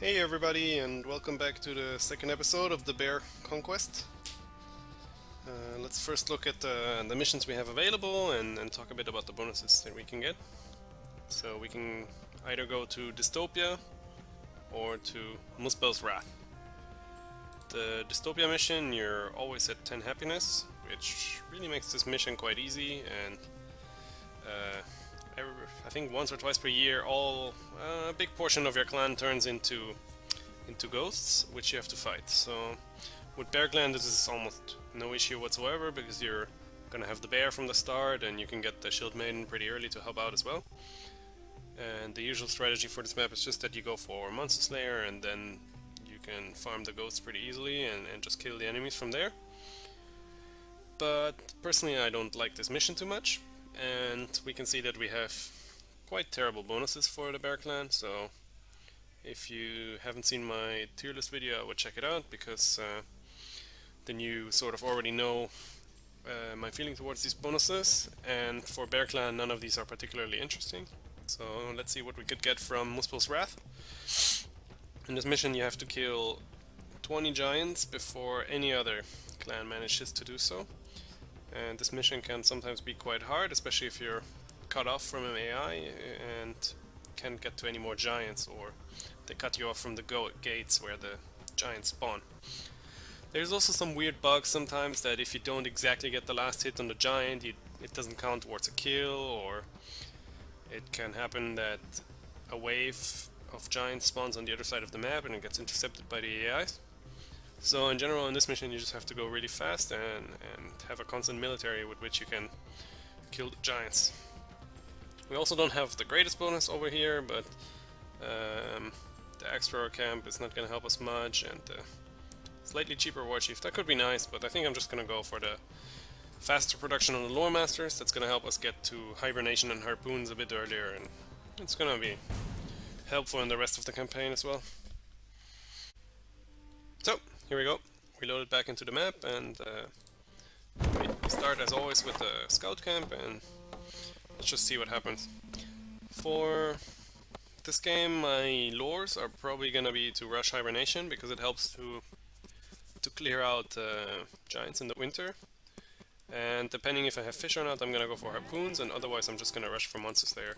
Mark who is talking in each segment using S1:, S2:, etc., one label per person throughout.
S1: Hey everybody, and welcome back to the second episode of the Bear Conquest. Let's first look at the missions we have available and talk a bit about the bonuses that we can get. So we can either go to Dystopia or to Muspell's Wrath. The Dystopia mission, you're always at 10 happiness, which really makes this mission quite easy, and I think once or twice per year, a big portion of your clan turns into ghosts, which you have to fight. So with Bear Clan, this is almost no issue whatsoever because you're gonna have the bear from the start, and you can get the Shield Maiden pretty early to help out as well. And the usual strategy for this map is just that you go for Monster Slayer, and then you can farm the ghosts pretty easily and just kill the enemies from there. But personally, I don't like this mission too much, and we can see that we have quite terrible bonuses for the Bear Clan. So if you haven't seen my tier list video, I would check it out, because then you sort of already know my feeling towards these bonuses. And for Bear Clan, none of these are particularly interesting. So let's see what we could get from Muspell's Wrath. In this mission you have to kill 20 giants before any other clan manages to do so. And this mission can sometimes be quite hard, especially if you're cut off from an AI and can't get to any more giants, or they cut you off from the gates where the giants spawn. There's also some weird bugs sometimes that if you don't exactly get the last hit on the giant, it doesn't count towards a kill, or it can happen that a wave of giants spawns on the other side of the map and it gets intercepted by the AIs. So in general, in this mission you just have to go really fast and have a constant military with which you can kill the giants. We also don't have the greatest bonus over here, but the extra camp is not going to help us much, and the slightly cheaper war chief, that could be nice, but I think I'm just going to go for the faster production on the lore masters. That's going to help us get to hibernation and harpoons a bit earlier, and it's going to be helpful in the rest of the campaign as well. So here we go, we loaded back into the map, and we start as always with the scout camp, and let's just see what happens. For this game, my lures are probably gonna be to rush hibernation, because it helps to clear out giants in the winter. And depending if I have fish or not, I'm gonna go for harpoons, and otherwise I'm just gonna rush for Monster Slayer.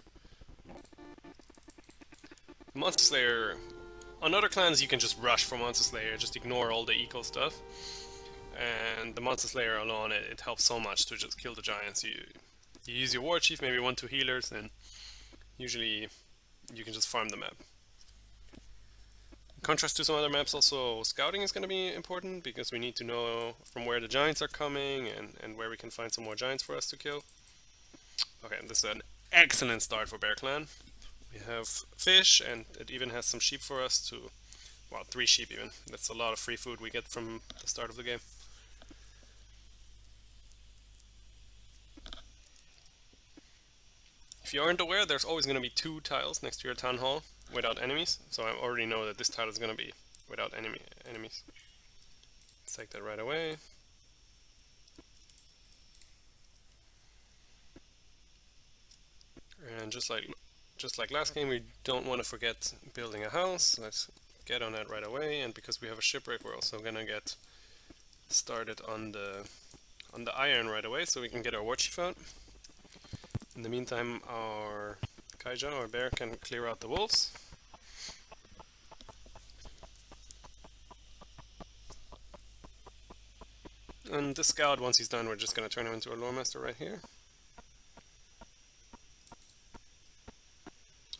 S1: Monster Slayer, on other clans you can just rush for Monster Slayer, just ignore all the eco stuff. And the Monster Slayer alone, it helps so much to just kill the giants. You use your war chief, maybe 1-2 healers, and usually you can just farm the map. In contrast to some other maps, also scouting is going to be important, because we need to know from where the giants are coming and where we can find some more giants for us to kill. Okay, this is an excellent start for Bear Clan. We have fish, and it even has some sheep for us to... well, 3 sheep even. That's a lot of free food we get from the start of the game. If you aren't aware, there's always going to be 2 tiles next to your town hall without enemies, so I already know that this tile is going to be without enemies. Let's take that right away. And just like last game, we don't want to forget building a house. Let's get on that right away, and because we have a shipwreck, we're also going to get started on the iron right away, so we can get our war chief out. In the meantime, our Kaija, or bear, can clear out the wolves. And this scout, once he's done, we're just going to turn him into a lore master right here.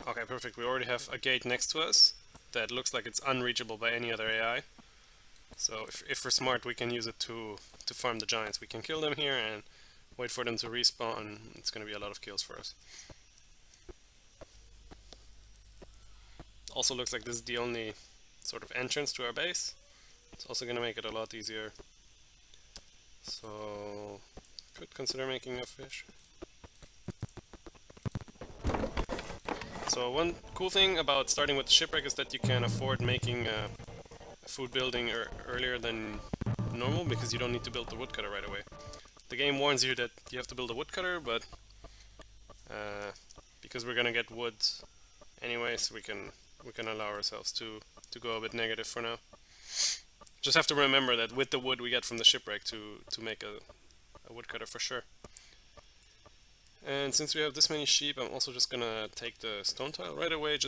S1: Okay, perfect. We already have a gate next to us that looks like it's unreachable by any other AI. So if we're smart, we can use it to farm the giants. We can kill them here and wait for them to respawn. It's going to be a lot of kills for us. Also looks like this is the only sort of entrance to our base. It's also going to make it a lot easier. So could consider making a fish. So one cool thing about starting with the shipwreck is that you can afford making food building earlier than normal, because you don't need to build the woodcutter right away. The game warns you that you have to build a woodcutter, but because we're gonna get wood anyways, we can we can allow ourselves to go a bit negative for now. Just have to remember that with the wood we get from the shipwreck to make a woodcutter for sure. And since we have this many sheep, I'm also just gonna take the stone tile right away.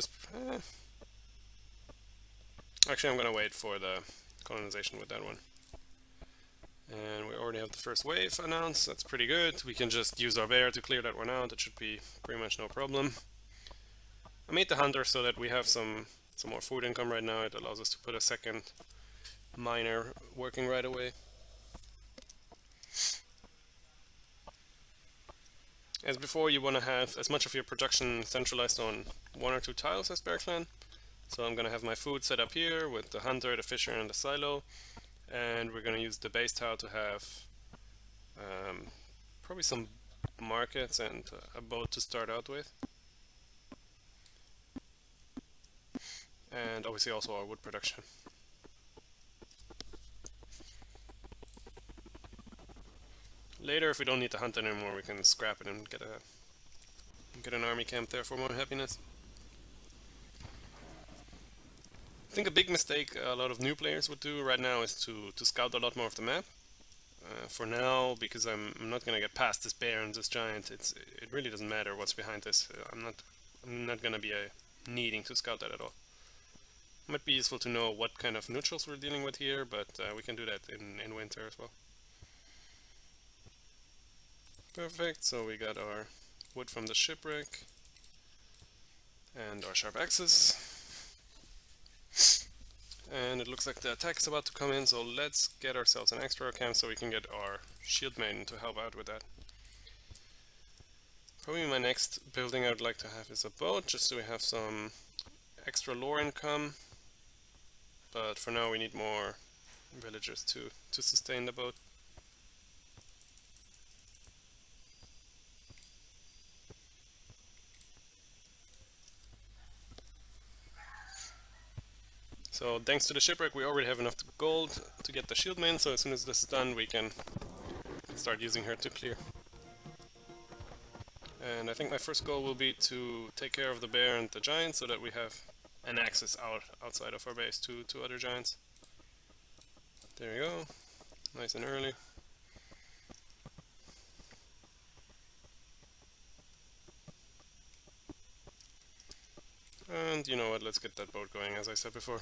S1: Actually, I'm gonna wait for the colonization with that one. And we already have the first wave announced. That's pretty good. We can just use our bear to clear that one out. It should be pretty much no problem. I made the hunter so that we have some more food income right now. It allows us to put a second miner working right away. As before, you want to have as much of your production centralized on 1 or 2 tiles as Bear Clan. So I'm going to have my food set up here with the hunter, the fisher, and the silo. And we're going to use the base tile to have probably some markets and a boat to start out with. And obviously also our wood production. Later, if we don't need to hunt it anymore, we can scrap it and get an army camp there for more happiness. I think a big mistake a lot of new players would do right now is to scout a lot more of the map. For now, because I'm not gonna get past this bear and this giant, it really doesn't matter what's behind this. I'm not gonna be needing to scout that at all. Might be useful to know what kind of neutrals we're dealing with here, but we can do that in winter as well. Perfect, so we got our wood from the shipwreck and our sharp axes. And it looks like the attack is about to come in, so let's get ourselves an extra camp so we can get our shield maiden to help out with that. Probably my next building I would like to have is a boat, just so we have some extra lore income. But for now we need more villagers to sustain the boat. So thanks to the shipwreck we already have enough gold to get the shield maiden, so as soon as this is done we can start using her to clear. And I think my first goal will be to take care of the bear and the giant so that we have an access outside of our base to other giants. There you go, nice and early. And you know what, let's get that boat going as I said before.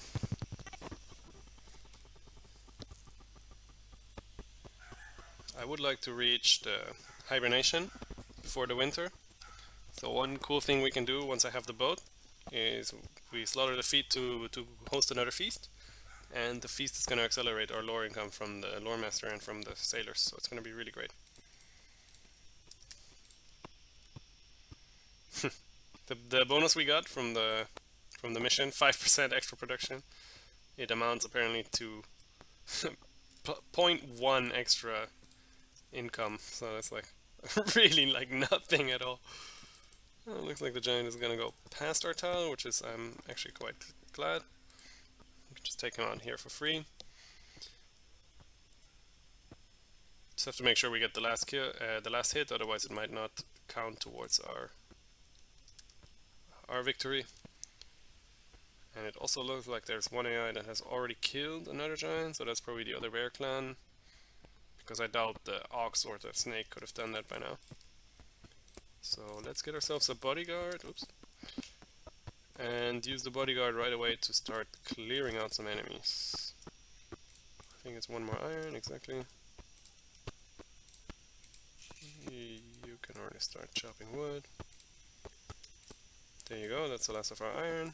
S1: I would like to reach the hibernation before the winter. So one cool thing we can do once I have the boat is we slaughter the feet to host another feast, and the feast is going to accelerate our lore income from the lore master and from the sailors, so it's going to be really great. The bonus we got from the mission, 5% extra production, it amounts apparently to 0.1 extra income, so that's like really like nothing at all. Well, it looks like the giant is gonna go past our tile, which is I'm actually quite glad. We can just take him on here for free. Just have to make sure we get the last kill, the last hit, otherwise it might not count towards our victory. And it also looks like there's one AI that has already killed another giant, so that's probably the other bear clan. Because I doubt the ox or the snake could have done that by now. So let's get ourselves a bodyguard, oops, and use the bodyguard right away to start clearing out some enemies. I think it's one more iron, exactly. You can already start chopping wood. There you go, that's the last of our iron.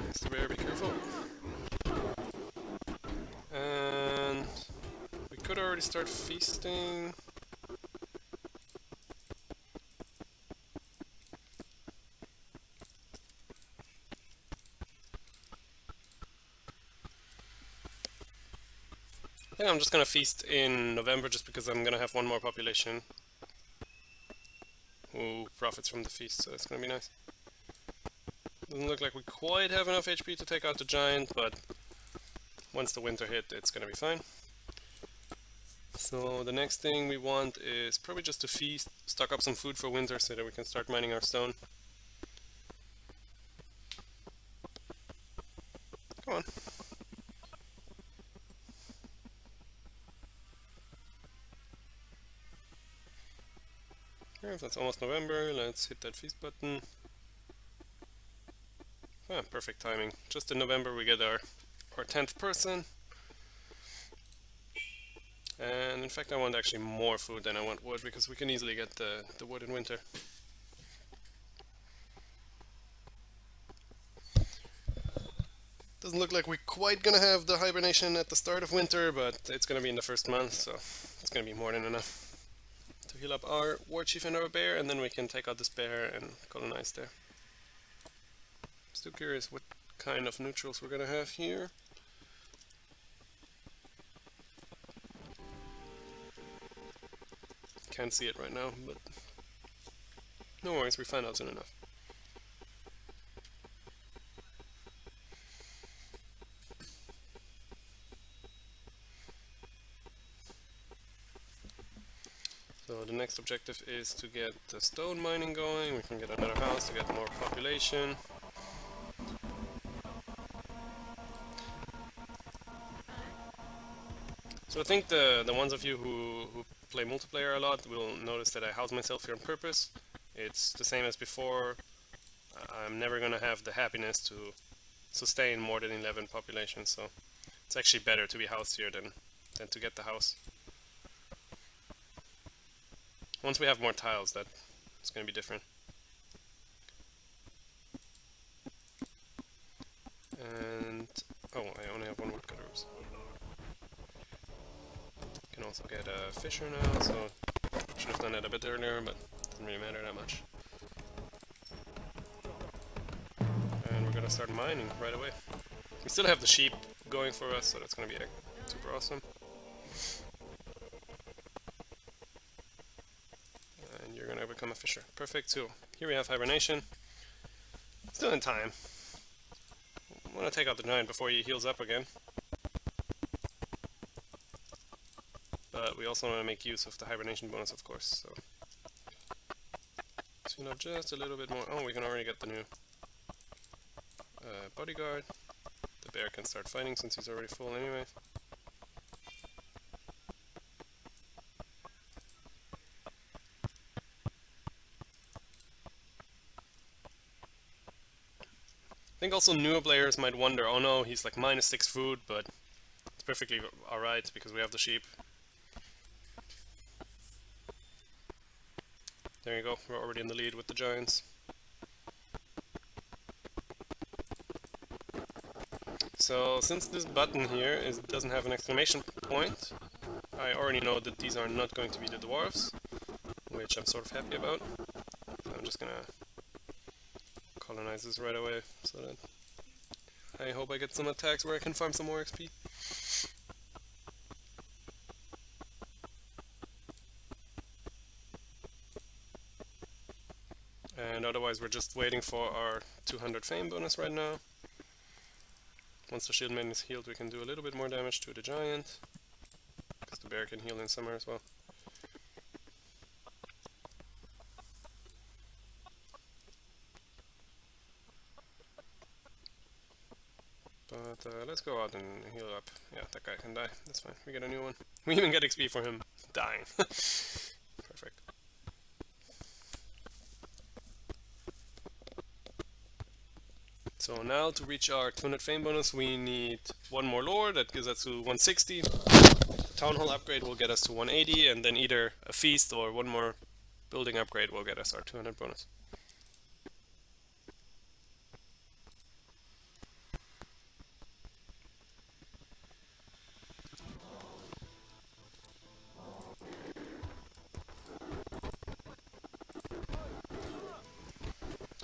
S1: Mr. Bear, be careful. And we could already start feasting. I think I'm just gonna feast in November just because I'm gonna have one more population who profits from the feast, so it's gonna be nice. Doesn't look like we quite have enough HP to take out the giant, but once the winter hit, it's gonna be fine. So the next thing we want is probably just to feast, stock up some food for winter so that we can start mining our stone. Come on. Alright, that's almost November. Let's hit that feast button. Ah, perfect timing. Just in November we get our 10th person. And in fact I want actually more food than I want wood, because we can easily get the wood in winter. Doesn't look like we're quite gonna have the hibernation at the start of winter, but it's gonna be in the first month, so it's gonna be more than enough to heal up our war chief and our bear, and then we can take out this bear and colonize there. Still curious what kind of neutrals we're gonna have here. Can't see it right now, but no worries, we find out soon enough. So the next objective is to get the stone mining going. We can get another house to get more population. So I think the ones of you who play multiplayer a lot will notice that I house myself here on purpose. It's the same as before. I'm never gonna have the happiness to sustain more than 11 population, so it's actually better to be housed here than to get the house. Once we have more tiles, that it's gonna be different. And oh, I only have one woodcutter. Can also get a fisher now, so should have done that a bit earlier, but doesn't really matter that much. And we're gonna start mining right away. We still have the sheep going for us, so that's gonna be super awesome. And you're gonna become a fisher. Perfect. So here we have hibernation. Still in time. I want to take out the giant before he heals up again. But we also want to make use of the hibernation bonus, of course. So tune up just a little bit more. Oh, we can already get the new bodyguard. The bear can start fighting since he's already full anyway. I think also newer players might wonder, oh no, he's like -6 food, but it's perfectly alright because we have the sheep. There you go, we're already in the lead with the giants. So since this button here doesn't have an exclamation point, I already know that these are not going to be the dwarves, which I'm sort of happy about. So I'm just gonna colonize this right away, so that I hope I get some attacks where I can farm some more XP. And otherwise we're just waiting for our 200 fame bonus right now. Once the shield maiden is healed, we can do a little bit more damage to the giant, because the bear can heal in summer as well. But let's go out and heal up. Yeah, that guy can die. That's fine. We get a new one. We even get XP for him dying. Perfect. So now to reach our 200 fame bonus, we need one more lore. That gives us to 160. The town hall upgrade will get us to 180, and then either a feast or one more building upgrade will get us our 200 bonus.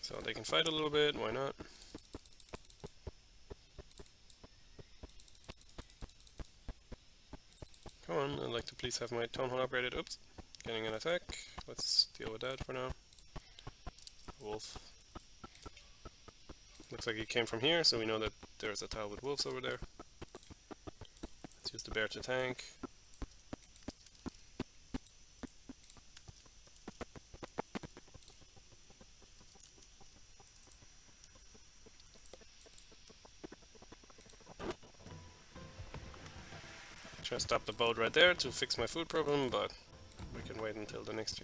S1: So they can fight a little bit, why not? Come on, I'd like to please have my town hall upgraded. Oops, getting an attack. Let's deal with that for now. Wolf. Looks like he came from here, so we know that there's a tile with wolves over there. Let's use the bear to tank. Should I stop the boat right there to fix my food problem, but we can wait until the next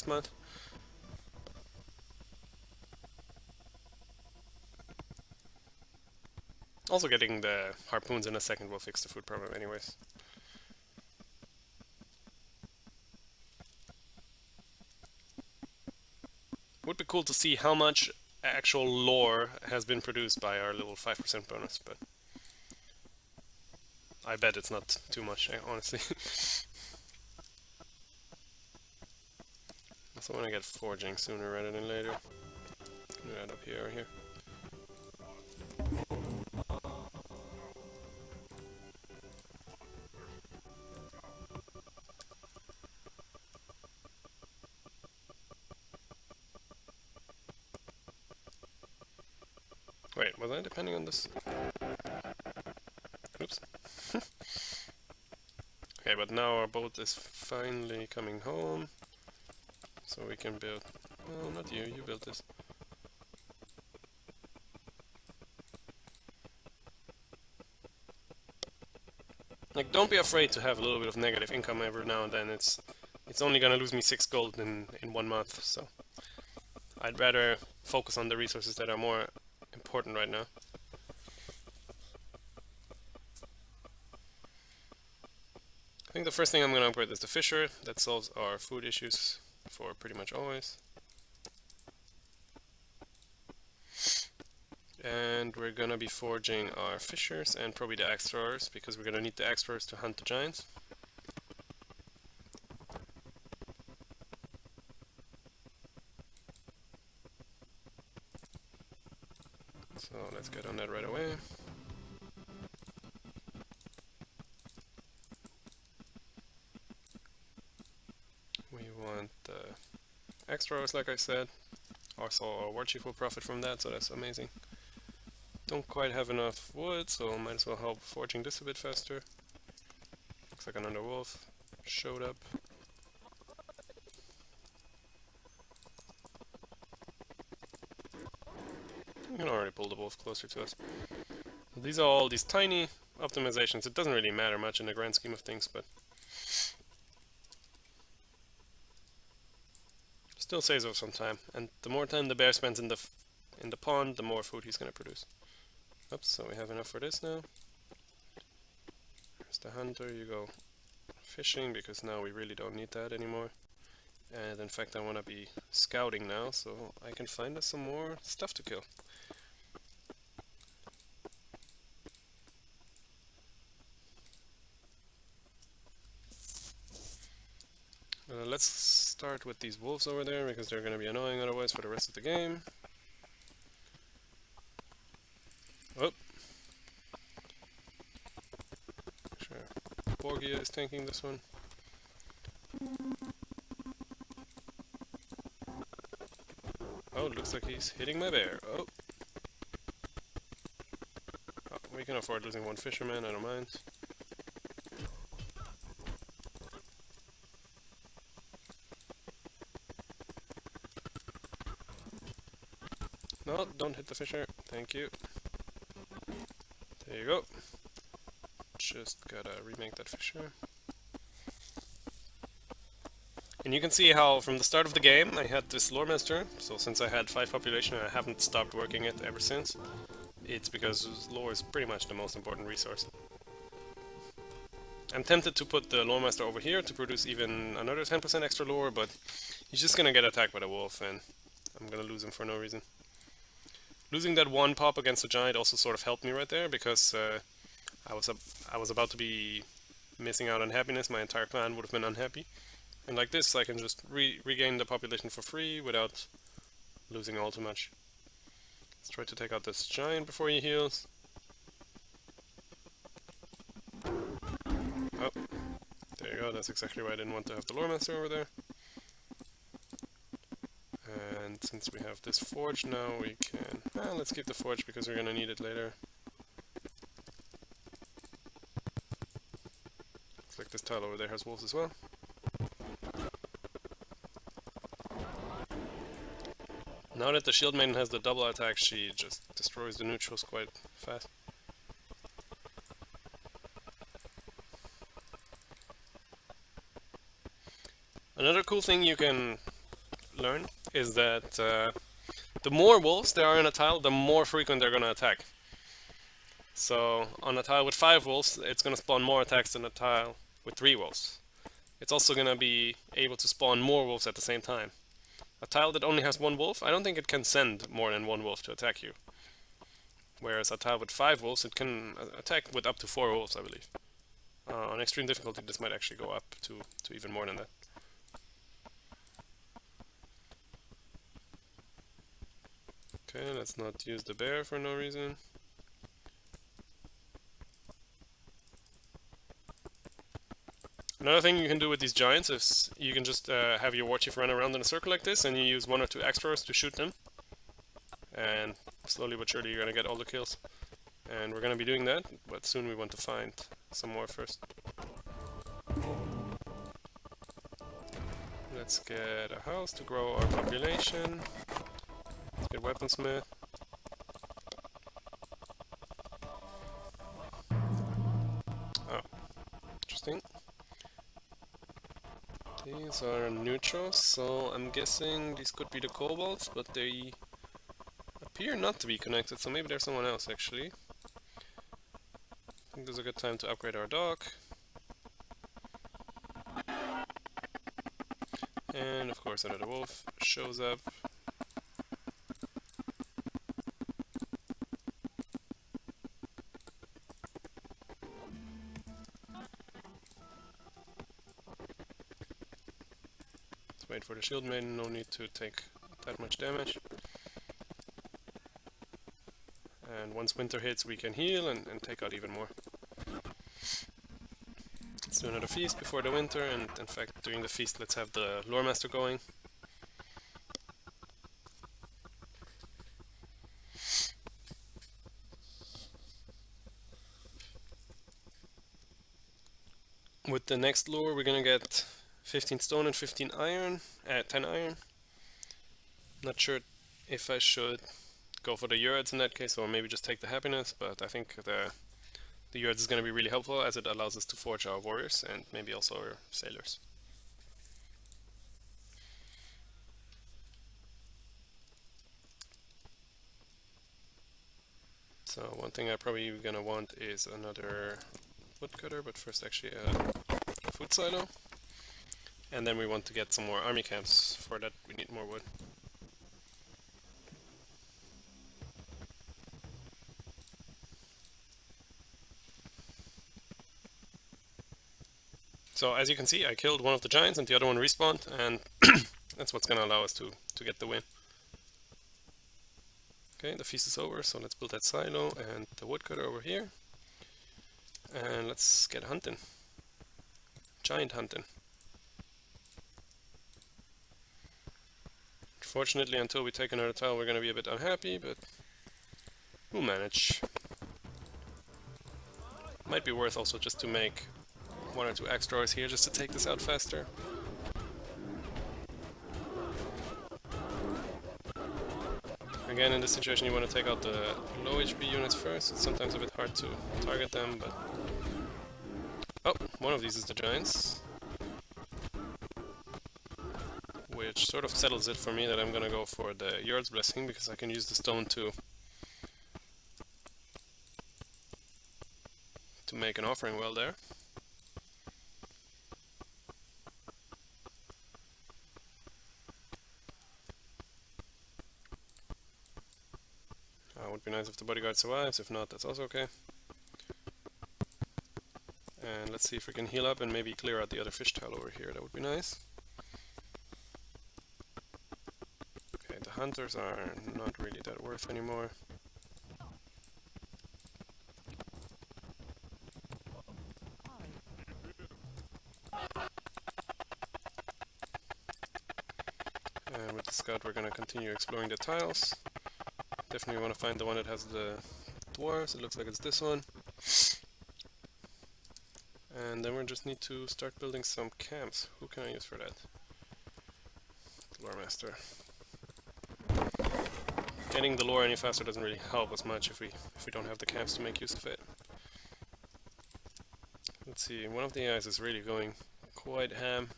S1: month. Also, getting the harpoons in a second will fix the food problem anyways. Would be cool to see how much actual lore has been produced by our little 5% bonus, but I bet it's not too much, honestly. Also want to get forging sooner rather than later. Do that up here or here. Wait, was I depending on this? Oops. Okay, but now our boat is finally coming home. So we can build... Oh, not you, you built this. Like, don't be afraid to have a little bit of negative income every now and then. It's only gonna lose me 6 gold in 1 month, so... I'd rather focus on the resources that are more important right now. I think the first thing I'm gonna upgrade is the fisher. That solves our food issues for pretty much always. And we're gonna be forging our fishers and probably the axe throwers, because we're gonna need the axe throwers to hunt the giants. So let's get on that right away. We want the axe throwers, like I said. Also our war chief will profit from that, so that's amazing. Don't quite have enough wood, so might as well help forging this a bit faster. Looks like another wolf showed up. We can already pull the wolf closer to us. These are all these tiny optimizations. It doesn't really matter much in the grand scheme of things, but still saves us some time. And the more time the bear spends in the pond, the more food he's going to produce. Oops, so we have enough for this now. There's the hunter, you go fishing, because now we really don't need that anymore. And in fact I want to be scouting now, so I can find us some more stuff to kill. Let's start with these wolves over there, because they're going to be annoying otherwise for the rest of the game. Oh! Sure. Borgia is tanking this one. Oh, looks like he's hitting my bear. Oh! Oh, we can afford losing one fisherman, I don't mind. No, don't hit the fisher. Thank you. There you go. Just gotta remake that fisher. And you can see how from the start of the game I had this lore master, so since I had 5 population I haven't stopped working it ever since. It's because lore is pretty much the most important resource. I'm tempted to put the lore master over here to produce even another 10% extra lore, but he's just gonna get attacked by the wolf and I'm gonna lose him for no reason. Losing that one pop against the giant also sort of helped me right there, because I was about to be missing out on happiness. My entire clan would have been unhappy. And like this, I can just regain the population for free without losing all too much. Let's try to take out this giant before he heals. Oh, there you go. That's exactly why I didn't want to have the lore master over there. And since we have this forge now, we can... let's keep the forge because we're gonna need it later. Looks like this tile over there has wolves as well. Now that the shield maiden has the double attack, she just destroys the neutrals quite fast. Another cool thing you can learn is that the more wolves there are in a tile, the more frequent they're going to attack. So on a tile with 5 wolves, it's going to spawn more attacks than a tile with 3 wolves. It's also going to be able to spawn more wolves at the same time. A tile that only has 1 wolf, I don't think it can send more than 1 wolf to attack you. Whereas a tile with 5 wolves, it can attack with up to 4 wolves, I believe. On extreme difficulty, this might actually go up to even more than that. Okay, let's not use the bear for no reason. Another thing you can do with these giants is you can just have your war chief run around in a circle like this, and you use 1 or 2 extras to shoot them. And slowly but surely you're gonna get all the kills. And we're gonna be doing that, but soon we want to find some more first. Let's get a house to grow our population. Let's get weaponsmith. Oh, interesting. These are neutrals, so I'm guessing these could be the kobolds, but they appear not to be connected, so maybe there's someone else actually. I think there's a good time to upgrade our dock. And of course another wolf shows up. Let's wait for the shield maiden, no need to take that much damage. And once winter hits we can heal and take out even more. Let's do another feast before the winter, and in fact during the feast let's have the lore master going. With the next lure we're gonna get 15 stone and 15 iron, 10 iron. Not sure if I should go for the yurds in that case, or maybe just take the happiness, but I think the yurds is gonna be really helpful as it allows us to forge our warriors and maybe also our sailors. So one thing I probably gonna want is another woodcutter, but first actually a food silo. And then we want to get some more army camps. For that we need more wood. So as you can see, I killed one of the giants and the other one respawned, and that's what's gonna allow us to get the win. Okay, the feast is over, so let's build that silo and the woodcutter over here. And let's get hunting. Giant hunting. Fortunately, until we take another tile, we're gonna be a bit unhappy, but we'll manage. Might be worth also just to make 1 or 2 extras here just to take this out faster. Again, in this situation you want to take out the low HP units first. It's sometimes a bit hard to target them, but... Oh, one of these is the giants. Which sort of settles it for me that I'm gonna go for the Yard's Blessing, because I can use the stone to make an offering well there. Would be nice if the bodyguard survives, if not that's also okay. And let's see if we can heal up and maybe clear out the other Fishtail over here, that would be nice. Okay, the hunters are not really that worth anymore. And with the scout we're gonna continue exploring the tiles. Definitely want to find the one that has the dwarves. It looks like it's this one. And then we just need to start building some camps. Who can I use for that? The lore master. Getting the lore any faster doesn't really help us much if we don't have the camps to make use of it. Let's see, one of the AIs is really going quite ham.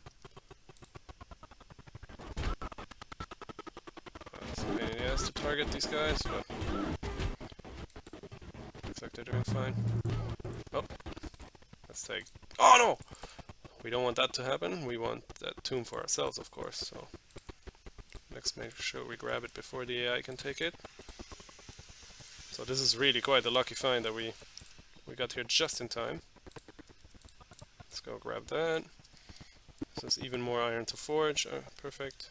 S1: target these guys, but looks like they're doing fine. Oh, let's take... Oh no! We don't want that to happen. We want that tomb for ourselves, of course, so let's make sure we grab it before the AI can take it. So this is really quite a lucky find that we got here just in time. Let's go grab that. This is even more iron to forge. Perfect.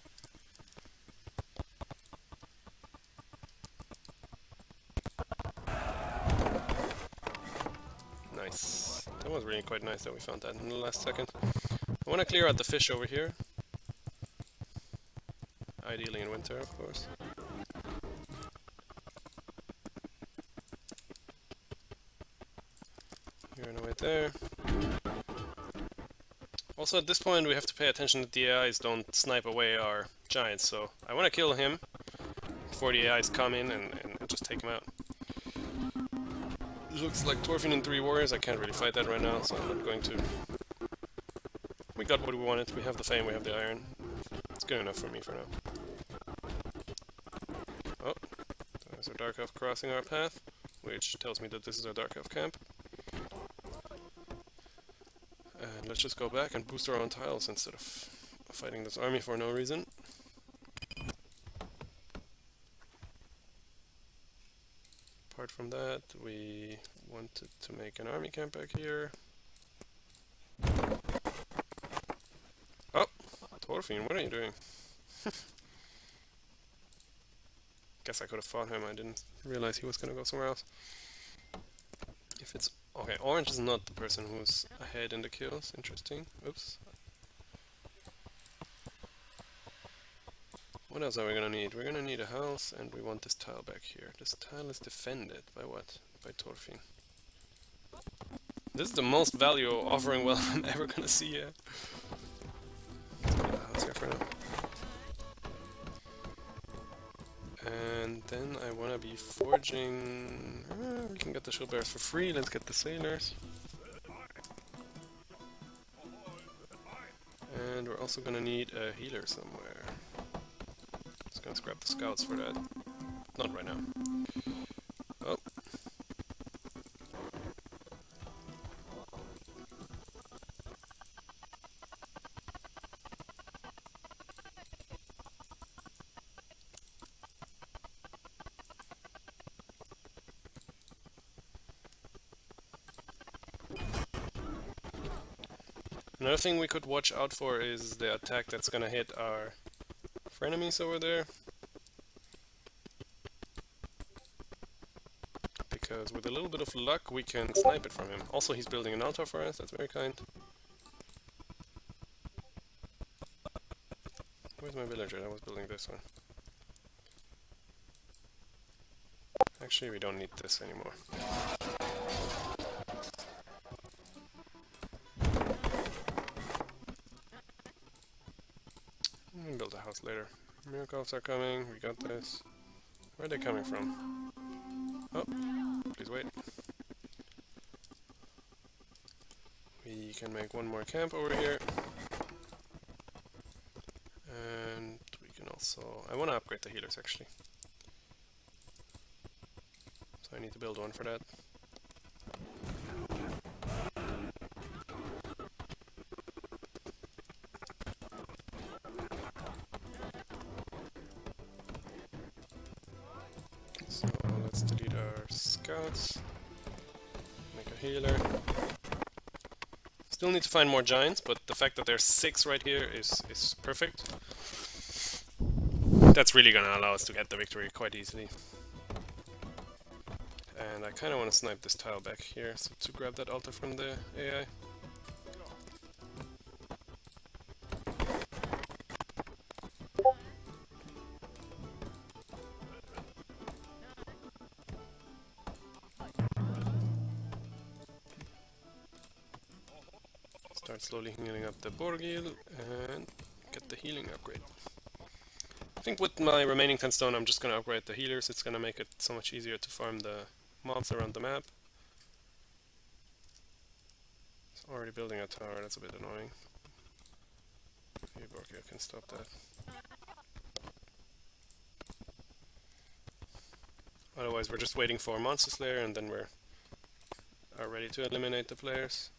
S1: Nice. That was really quite nice that we found that in the last second. I want to clear out the fish over here. Ideally in winter, of course. You're in the way there. Also at this point we have to pay attention that the AIs don't snipe away our giants, so I want to kill him before the AIs come in and just take him out. Looks like Thorfinn and 3 warriors. I can't really fight that right now, so I'm not going to. We got what we wanted. We have the fame, we have the iron. It's good enough for me for now. Oh, there's our Dark Elf crossing our path, which tells me that this is our Dark Elf camp. And let's just go back and boost our own tiles instead of fighting this army for no reason. Apart from that, we wanted to make an army camp back here. Oh! Thorfinn, what are you doing? Guess I could have fought him, I didn't realize he was gonna go somewhere else. If it's... Okay, orange is not the person who's ahead in the kills, interesting. Oops. What else are we gonna need? We're gonna need a house, and we want this tile back here. This tile is defended by what? By Thorfinn. This is the most value offering well I'm ever gonna see yet. Let's go for now. And then I wanna be forging... we can get the shield bearers for free, let's get the sailors. And we're also gonna need a healer somewhere. Just gonna scrap the scouts for that. Not right now. Oh. Another thing we could watch out for is the attack that's gonna hit our frenemies over there. Because with a little bit of luck we can snipe it from him. Also he's building an altar for us, that's very kind. Where's my villager? I was building this one. Actually we don't need this anymore. We can build a house later. Miracles are coming, we got this. Where are they coming from? Oh, please wait. We can make one more camp over here. And we can also... I want to upgrade the healers actually. So I need to build one for that. So let's delete our scouts. Make a healer. Still need to find more giants, but the fact that there's 6 right here is perfect. That's really gonna allow us to get the victory quite easily. And I kinda wanna snipe this tile back here, so to grab that altar from the AI. Start slowly healing up the Borgil and get the healing upgrade. I think with my remaining 10 stone I'm just gonna upgrade the healers, it's gonna make it so much easier to farm the mobs around the map. It's already building a tower, that's a bit annoying. Maybe Borgil can stop that. Otherwise we're just waiting for Monster Slayer and then we're are ready to eliminate the players.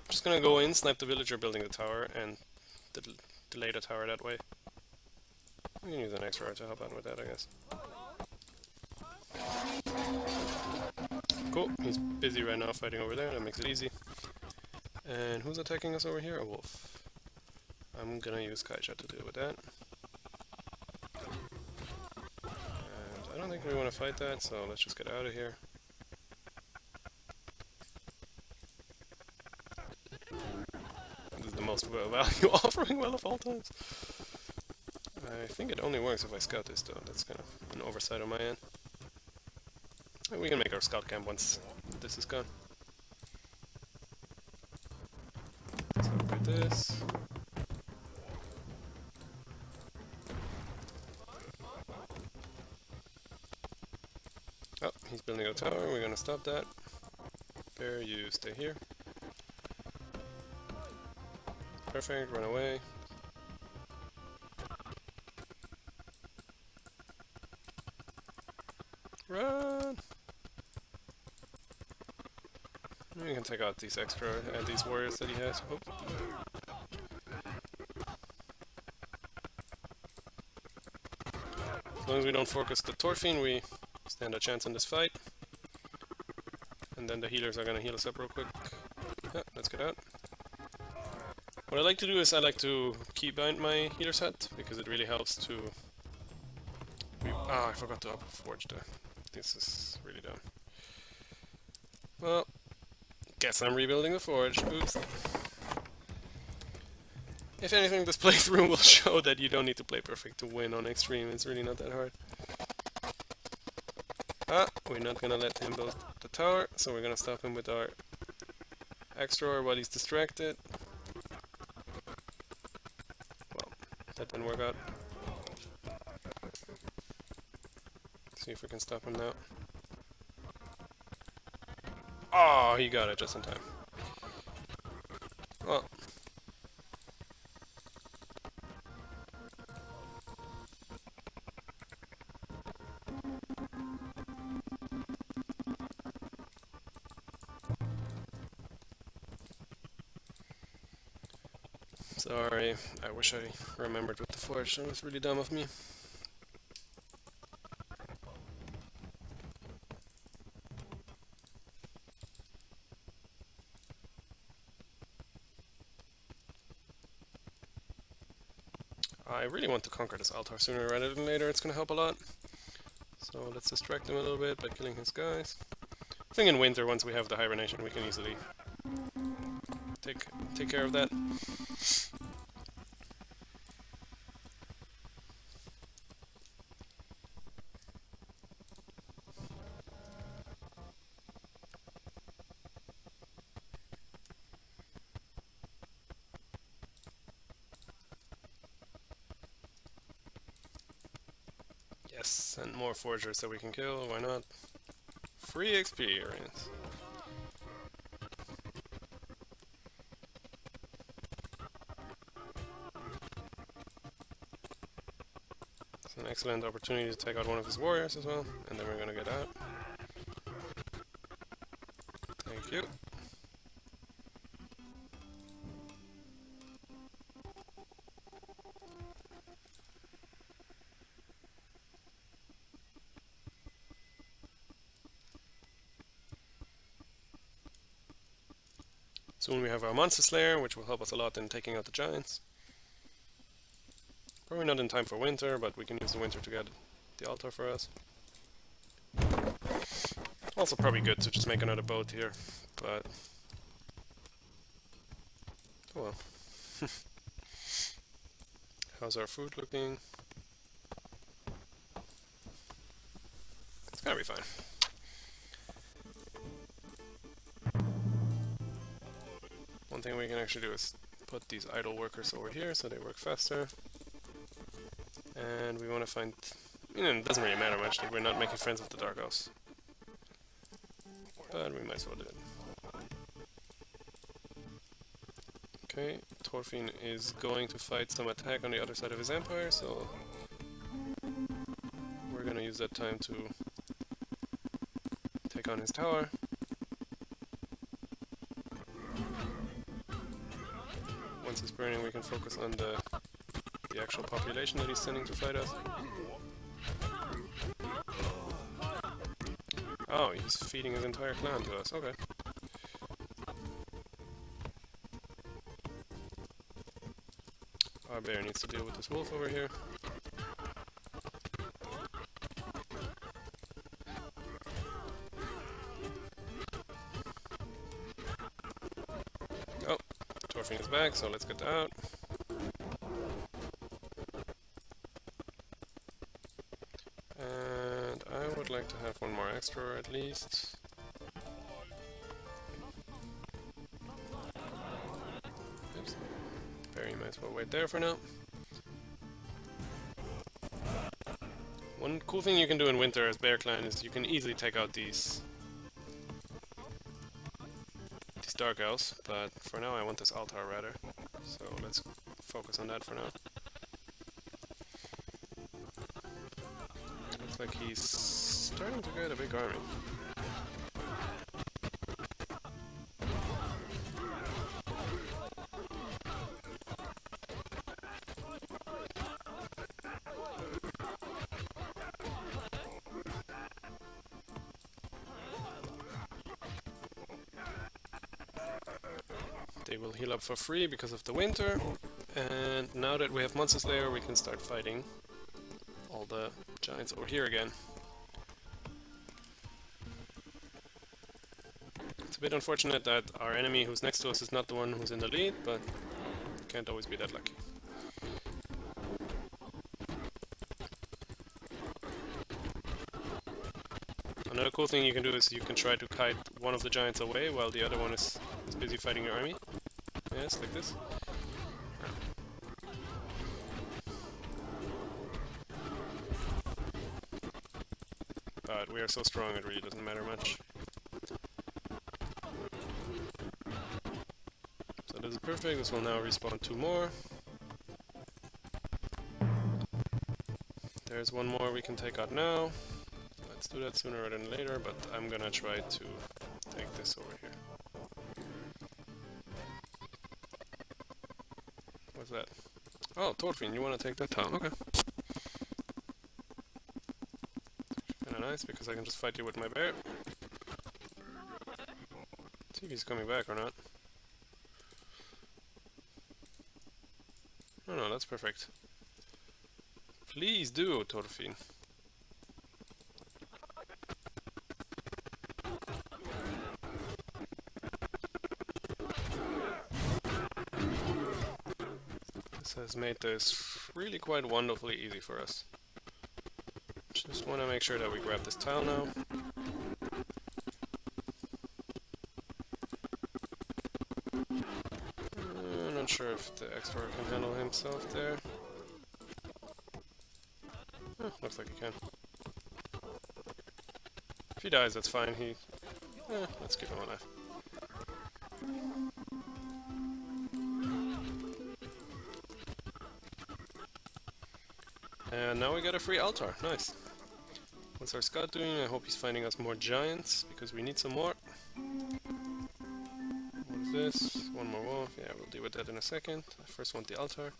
S1: Just gonna go in, snipe the villager building the tower, and delay the tower that way. We can use an extra to help out with that, I guess. Cool, he's busy right now fighting over there, that makes it easy. And who's attacking us over here? A wolf. I'm gonna use Kaisha to deal with that. And I don't think we want to fight that, so let's just get out of here. This is the most value offering well of all times. I think it only works if I scout this though, that's kind of an oversight on my end. And we can make our scout camp once this is gone. So upgrade this. Oh, he's building a tower, we're gonna stop that. Bear, you stay here. Perfect, run away. Run! We can take out these extra, these warriors that he has. Oh. As long as we don't focus the Torfiend, we stand a chance in this fight. And then the healers are gonna heal us up real quick. Yeah, let's get out. What I like to do is I like to keybind my healer's hut, because it really helps to... I forgot to upforge the... This is really dumb. Well, guess I'm rebuilding the forge. Oops. If anything, this playthrough will show that you don't need to play perfect to win on extreme. It's really not that hard. We're not gonna let him build the tower, so we're gonna stop him with our extra while he's distracted. Well, that didn't work out. See if we can stop him now. Oh, he got it just in time. Well. Sorry, I wish I remembered with the forge, that was really dumb of me. I really want to conquer this altar sooner rather than later, it's gonna help a lot. So let's distract him a little bit by killing his guys. I think in winter, once we have the hibernation, we can easily take care of that. Yes, and more forgers that we can kill, why not? Free experience. It's an excellent opportunity to take out one of his warriors as well, and then we're gonna get out. Thank you. Soon we have our Monster Slayer, which will help us a lot in taking out the giants. Probably not in time for winter, but we can use the winter to get the altar for us. Also probably good to just make another boat here, but... oh well. How's our food looking? It's gonna be fine. One thing we can actually do is put these idle workers over here so they work faster. And we want to find... it doesn't really matter much, like we're not making friends with the Dark Elves. But we might as well do it. Okay, Torfiend is going to fight some attack on the other side of his empire, so... we're gonna use that time to take on his tower. Once it's burning, we can focus on the actual population that he's sending to fight us. Oh, he's feeding his entire clan to us, okay. Our bear needs to deal with this wolf over here. Oh, Thorfinn is back, so let's get out. And I would like to have one more extra at least. Oops. Barry might as well wait there for now. One cool thing you can do in winter as Bear Clan is you can easily take out these Dark Elves, but for now I want this altar rather, so let's focus on that for now. Looks like he's starting to get a big army. They will heal up for free because of the winter, and now that we have Monster Slayer we can start fighting all the giants over here again. It's a bit unfortunate that our enemy who's next to us is not the one who's in the lead, but can't always be that lucky. Another cool thing you can do is you can try to kite one of the giants away while the other one is busy fighting your army. Yes, like this. But we are so strong it really doesn't matter much. So this is perfect, this will now respawn 2 more. There's one more we can take out now. Let's do that sooner rather than later, but I'm gonna try to take this over here. What's that? Oh, Thorfinn, you want to take that town? Okay. Kinda nice, because I can just fight you with my bear. See if he's coming back or not. Oh no, that's perfect. Please do, Thorfinn. This has made this really quite wonderfully easy for us. Just want to make sure that we grab this tile now. I'm not sure if the Explorer can handle himself there. Oh, looks like he can. If he dies, that's fine. Let's keep him alive. And now we got a free altar. Nice. What's our scout doing? I hope he's finding us more giants, because we need some more. What is this? One more wolf. Yeah, we'll deal with that in a second. I first want the altar.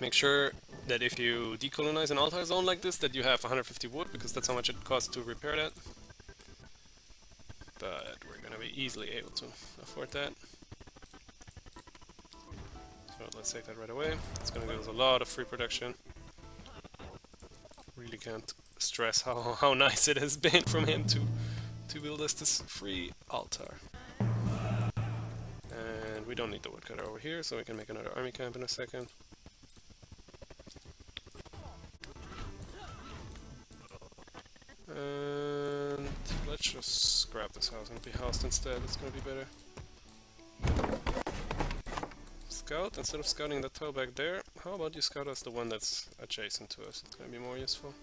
S1: Make sure that if you decolonize an altar zone like this, that you have 150 wood, because that's how much it costs to repair that. But we're gonna be easily able to afford that. So let's take that right away. It's gonna give us a lot of free production. Really can't stress how nice it has been from him to build us this free altar. And we don't need the woodcutter over here, so we can make another army camp in a second. And let's just grab this house and be housed instead, it's gonna be better. Scout, instead of scouting that tower back there, how about you scout us the one that's adjacent to us? It's gonna be more useful.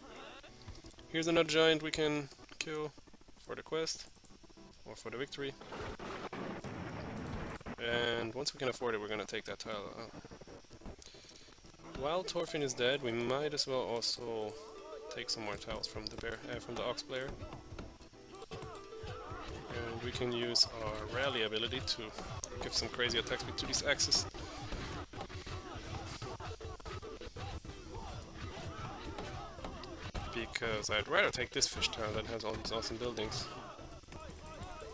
S1: Here's another giant we can kill for the quest, or for the victory. And once we can afford it, we're gonna take that tile out. While Thorfinn is dead, we might as well also take some more tiles from the from the ox player. And we can use our rally ability to give some crazy attacks to these axes. Because I'd rather take this fish tower that has all these awesome buildings.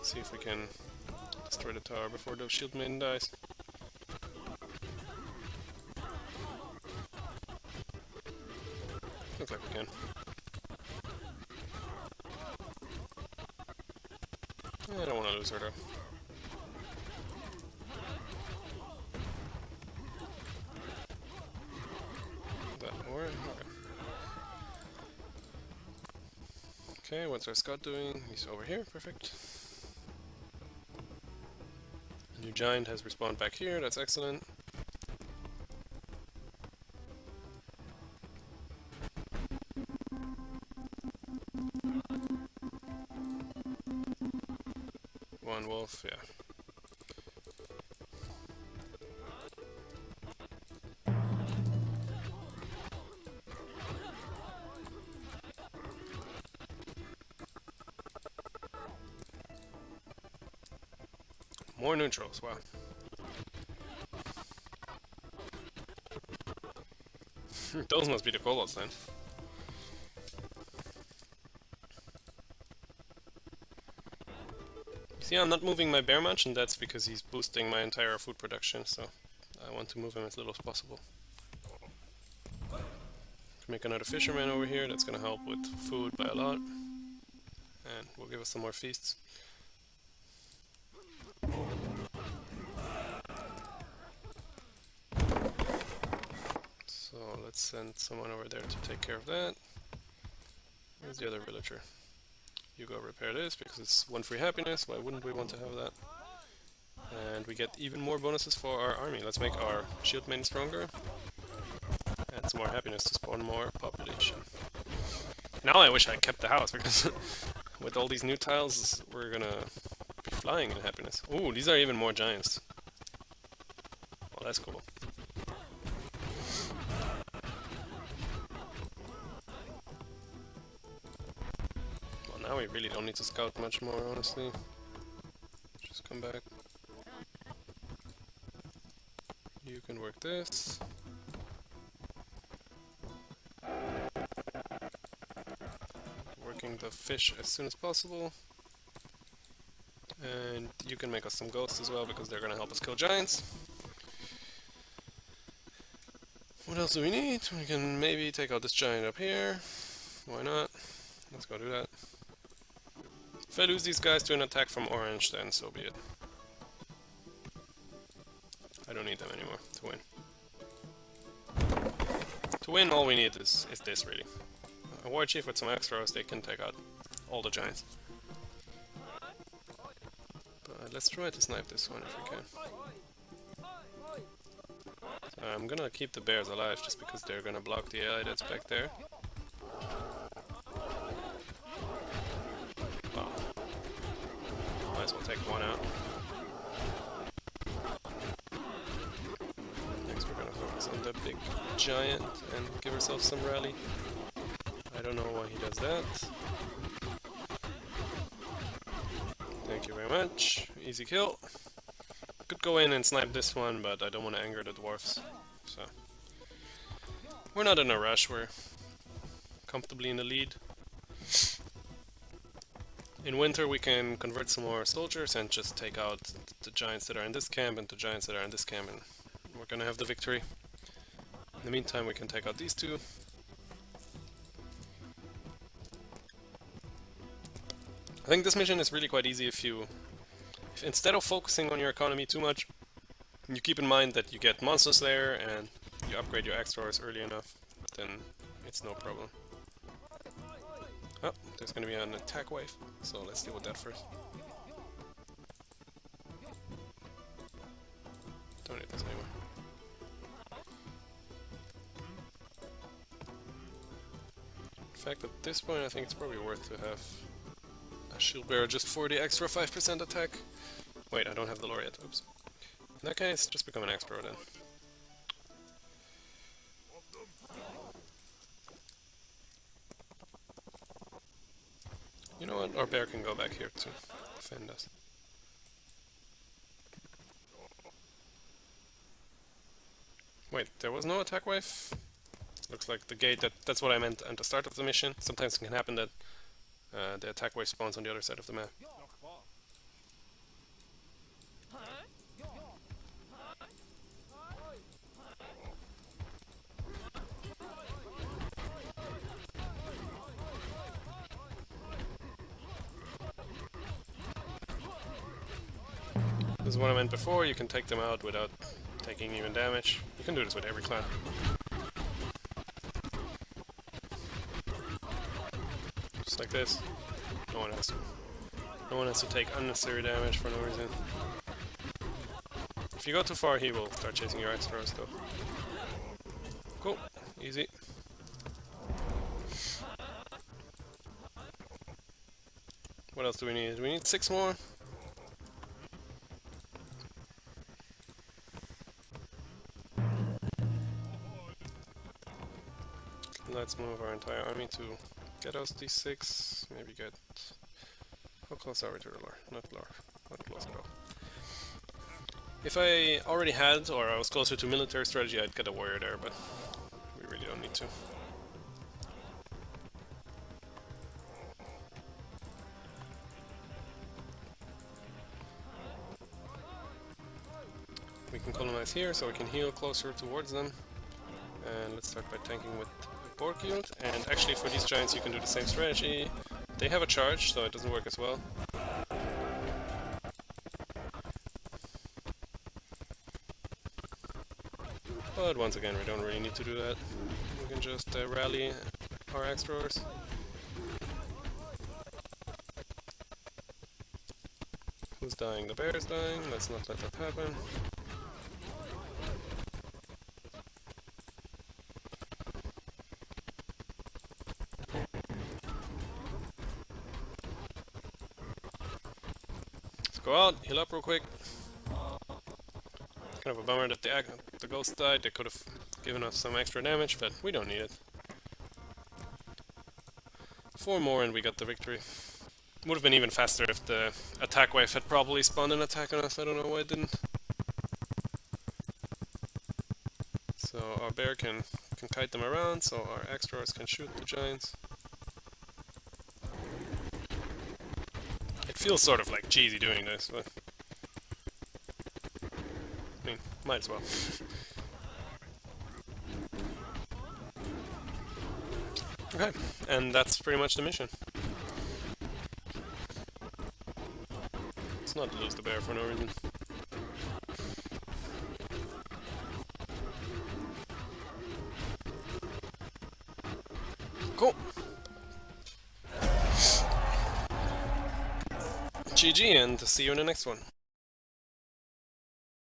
S1: See if we can destroy the tower before the shield maiden dies. Looks like we can. I don't want to lose her though. That more? Okay, what's our scout doing? He's over here, perfect. A new giant has respawned back here, that's excellent. One wolf, yeah. More neutrals, wow. Those must be the kobolds then. See, I'm not moving my bear much, and that's because he's boosting my entire food production, so I want to move him as little as possible. Make another fisherman over here, that's gonna help with food by a lot. And will give us some more feasts. So let's send someone over there to take care of that. Where's the other villager? You go repair this because it's one free happiness, why wouldn't we want to have that? And we get even more bonuses for our army. Let's make our shield maiden stronger. And some more happiness to spawn more population. Now I wish I kept the house because with all these new tiles we're gonna be flying in happiness. Ooh, these are even more giants. Well, that's cool. Now we really don't need to scout much more, honestly. Just come back. You can work this. Working the fish as soon as possible. And you can make us some ghosts as well, because they're gonna help us kill giants. What else do we need? We can maybe take out this giant up here. Why not? Let's go do that. If I lose these guys to an attack from orange, then so be it. I don't need them anymore to win. To win, all we need is this, really. A war chief with some extras, they can take out all the giants. But let's try to snipe this one if we can. So I'm gonna keep the bears alive just because they're gonna block the AI that's back there. Wow. Might as well take one out. Next we're gonna focus on the big giant and give ourselves some rally. I don't know why he does that. Thank you very much. Easy kill. Could go in and snipe this one, but I don't want to anger the dwarfs. So we're not in a rush, we're comfortably in the lead. In winter we can convert some more soldiers and just take out the giants that are in this camp and the giants that are in this camp, and we're gonna have the victory. In the meantime we can take out these two. I think this mission is really quite easy if instead of focusing on your economy too much, you keep in mind that you get monsters there and you upgrade your extras early enough, then it's no problem. Oh, there's gonna be an attack wave, so let's deal with that first. Don't need this anymore. In fact, at this point I think it's probably worth to have a shield bearer just for the extra 5% attack. Wait, I don't have the lore yet, oops. In that case, just become an expert then. You know what, our bear can go back here too. defend us. Wait, there was no attack wave? Looks like the gate, that's what I meant at the start of the mission. Sometimes it can happen that the attack wave spawns on the other side of the map. This is what I meant before, you can take them out without taking even damage. You can do this with every clan. Just like this. No one has to take unnecessary damage for no reason. If you go too far, he will start chasing your extras though. Cool. Easy. What else do we need? We need 6 more. Let's move our entire army to get us these 6. Maybe get... How close are we to the lore? Not close at all. If I already had, or I was closer to military strategy, I'd get a warrior there, but we really don't need to. We can colonize here, so we can heal closer towards them. And let's start by tanking with Bork Yield. And actually for these giants you can do the same strategy. They have a charge, so it doesn't work as well. But once again, we don't really need to do that. We can just rally our extras. Who's dying? The bear is dying. Let's not let that happen. Let's go out, heal up real quick. Kind of a bummer that the ghost died. They could have given us some extra damage, but we don't need it. 4 more and we got the victory. Would have been even faster if the attack wave had probably spawned an attack on us. I don't know why it didn't. So our bear can kite them around, so our extras can shoot the giants. It feels sort of like cheesy doing this, but I mean, might as well. Okay, and that's pretty much the mission. Let's not lose the bear for no reason. Cool. GG, and see you in the next one.